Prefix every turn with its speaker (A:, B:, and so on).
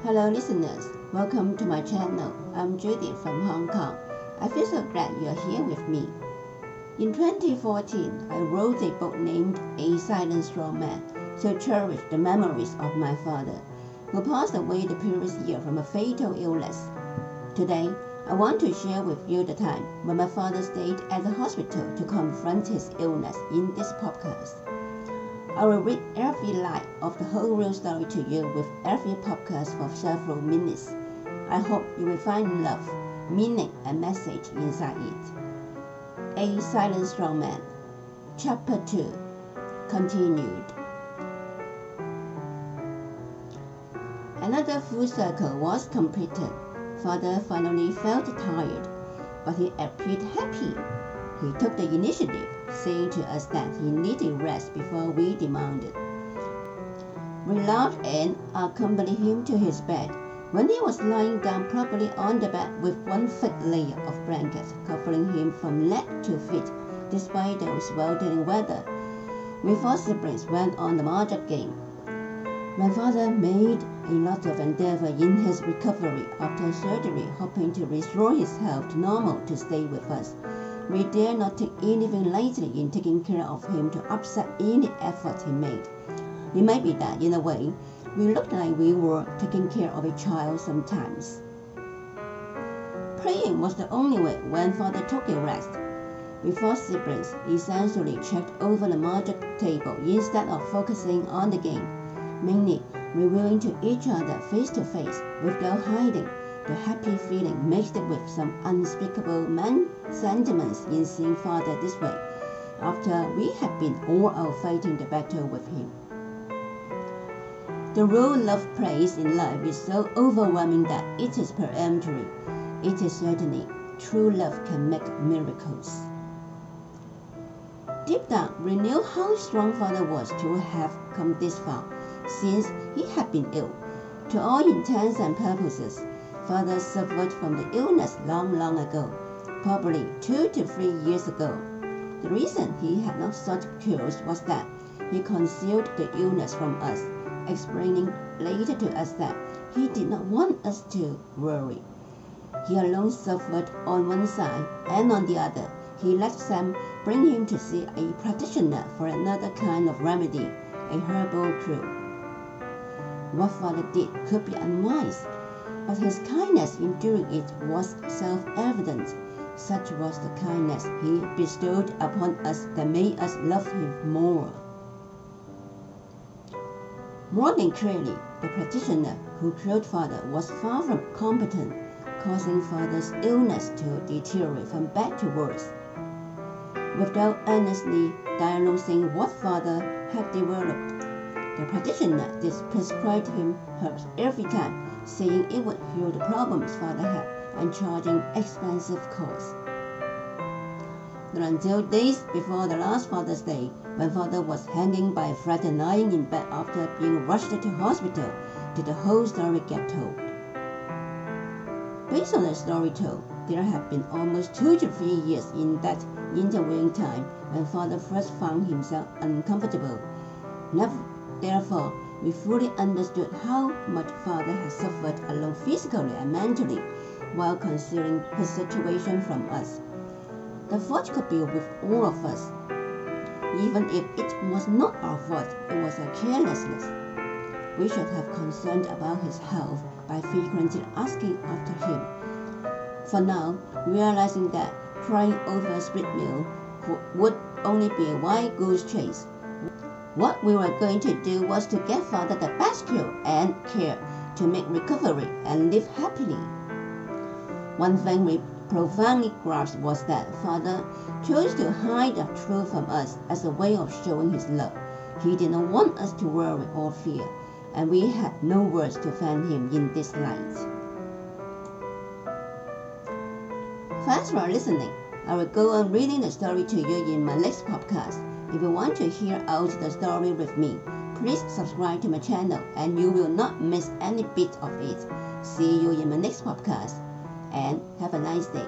A: Hello listeners, welcome to my channel. I'm Judy from Hong Kong. I feel so glad you are here with me. In 2014, I wrote a book named A Silent Strong Man to cherish the memories of my father, who passed away the previous year from a fatal illness. Today, I want to share with you the time when my father stayed at the hospital to confront his illness in this podcast. I will read every line of the whole real story to you with every podcast for several minutes. I hope you will find love, meaning, and message inside it. A Silent Strong Man, Chapter 2, Continued. Another full circle was completed. Father finally felt tired, but he appeared happy. He took the initiative, saying to us that he needed rest before we demanded. We laughed and accompanied him to his bed. When he was lying down properly on the bed with one thick layer of blankets covering him from leg to feet, despite the sweltering weather, we four siblings went on the mahjong game. My father made a lot of endeavor in his recovery after surgery, hoping to restore his health to normal to stay with us. We dare not take anything lightly in taking care of him to upset any effort he made. It might be that, in a way, we looked like we were taking care of a child sometimes. Praying was the only way when Father took a rest. We four siblings essentially checked over the mahjong table instead of focusing on the game, mainly revealing to each other face to face without hiding the happy feeling mixed with some unspeakable sentiments in seeing Father this way, after we had been all out fighting the battle with him. The role love plays in life is so overwhelming that it is peremptory. It is certainly true love can make miracles. Deep down, we knew how strong Father was to have come this far, since he had been ill. To all intents and purposes, Father suffered from the illness long ago, probably 2 to 3 years ago. The reason he had not sought cures was that he concealed the illness from us, explaining later to us that he did not want us to worry. He alone suffered on one side, and on the other, he let Sam bring him to see a practitioner for another kind of remedy, a herbal cure. What Father did could be unwise, but his kindness in doing it was self-evident. Such was the kindness he bestowed upon us that made us love him more. More than clearly, the practitioner who cured Father was far from competent, causing Father's illness to deteriorate from bad to worse. Without earnestly diagnosing what Father had developed, the practitioner prescribed him herbs every time, saying it would heal the problems Father had and charging expensive costs. Not until days before the last Father's Day, when Father was hanging by a thread and lying in bed after being rushed to hospital, did the whole story get told. Based on the story told, there have been almost 2 to 3 years in that intervening time when Father first found himself uncomfortable. Therefore, we fully understood how much Father had suffered alone physically and mentally while concealing his situation from us. The fault could be with all of us. Even if it was not our fault, it was our carelessness. We should have concerned about his health by frequently asking after him. For now, realizing that crying over a split meal would only be a wild goose chase, what we were going to do was to get Father the best cure and care to make recovery and live happily. One thing we profoundly grasped was that Father chose to hide the truth from us as a way of showing his love. He did not want us to worry or fear, and we had no words to thank him in this light. Thanks for listening. I will go on reading the story to you in my next podcast. If you want to hear out the story with me, please subscribe to my channel and you will not miss any bit of it. See you in my next podcast and have a nice day.